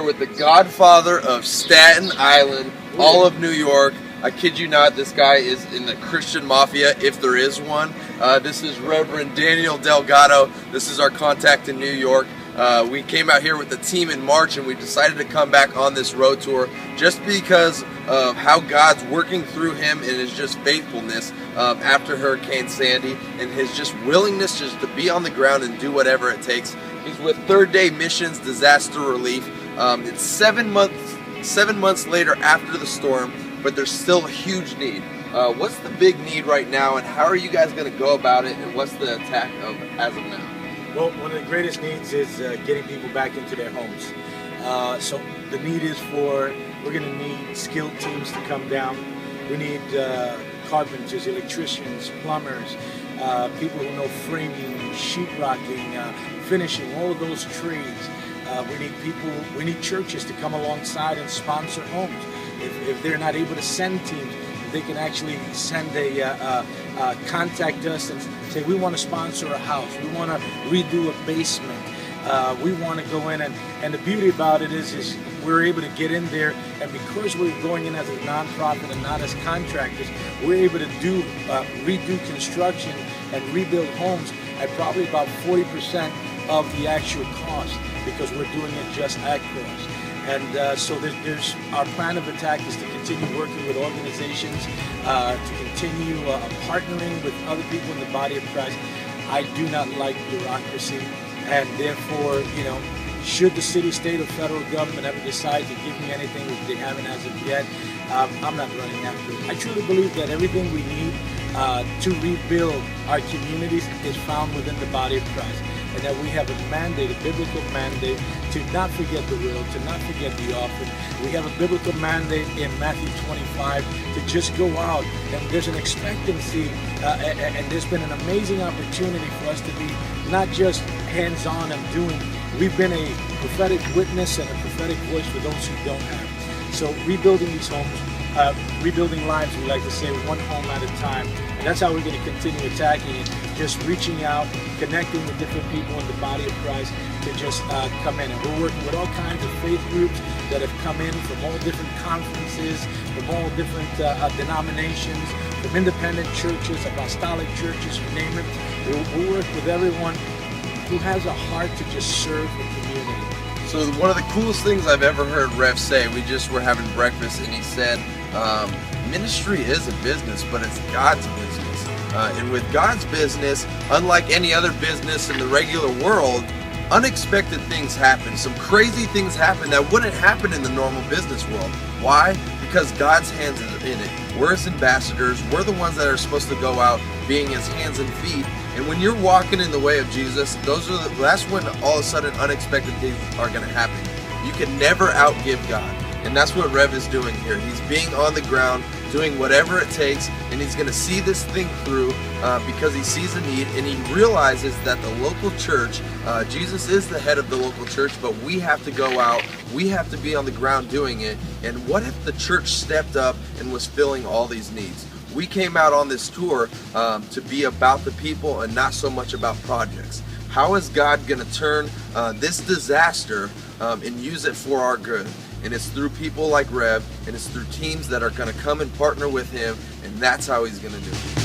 with the godfather of Staten Island, all of New York. I kid you not, this guy is in the Christian mafia, if there is one. This is Reverend Daniel Delgado. This is our contact in New York. We came out here with the team in March, and we decided to come back on this road tour just because of how God's working through him and his just faithfulness after Hurricane Sandy, and his just willingness just to be on the ground and do whatever it takes. He's with Third Day Missions Disaster Relief. It's 7 months later after the storm, but there's still a huge need. What's the big need right now, and how are you guys going to go about it, and what's the attack as of now? Well, one of the greatest needs is getting people back into their homes. So the need is we're going to need skilled teams to come down. We need carpenters, electricians, plumbers, people who know framing, sheetrocking, finishing, all of those trades. We need churches to come alongside and sponsor homes. If they're not able to send teams, they can actually send contact us and say, we want to sponsor a house, we want to redo a basement, we want to go in, and the beauty about it is we're able to get in there, and because we're going in as a nonprofit and not as contractors, we're able to redo construction and rebuild homes at probably about 40% of the actual cost, because we're doing it just at cost. And so there's our plan of attack is to continue working with organizations, to continue partnering with other people in the body of Christ. I do not like bureaucracy, and therefore, should the city, state, or federal government ever decide to give me anything, which they haven't as of yet, I'm not running after it. I truly believe that everything we need to rebuild our communities is found within the body of Christ, and that we have a mandate, a biblical mandate, to not forget the will, to not forget the offering. We have a biblical mandate in Matthew 25 to just go out, and there's an expectancy, and there's been an amazing opportunity for us to be not just hands-on and doing. We've been a prophetic witness and a prophetic voice for those who don't have. So rebuilding these homes, rebuilding lives, we like to say, one home at a time. And that's how we're going to continue attacking it, just reaching out, connecting with different people in the body of Christ to just come in. And we're working with all kinds of faith groups that have come in from all different conferences, from all different denominations, from independent churches, apostolic churches, you name it. We'll work with everyone who has a heart to just serve the community. So one of the coolest things I've ever heard Rev say, we just were having breakfast, and he said, ministry is a business, but it's God's business. And with God's business, unlike any other business in the regular world, unexpected things happen. Some crazy things happen that wouldn't happen in the normal business world. Why? Because God's hands are in it. We're his ambassadors. We're the ones that are supposed to go out being his hands and feet. And when you're walking in the way of Jesus, that's when all of a sudden unexpected things are going to happen. You can never outgive God. And that's what Rev is doing here. He's being on the ground, doing whatever it takes, and he's going to see this thing through because he sees a need, and he realizes that the local church, Jesus is the head of the local church, but we have to go out, we have to be on the ground doing it. And what if the church stepped up and was filling all these needs? We came out on this tour to be about the people and not so much about projects. How is God going to turn this disaster and use it for our good? And it's through people like Rev, and it's through teams that are going to come and partner with him, and that's how he's going to do it.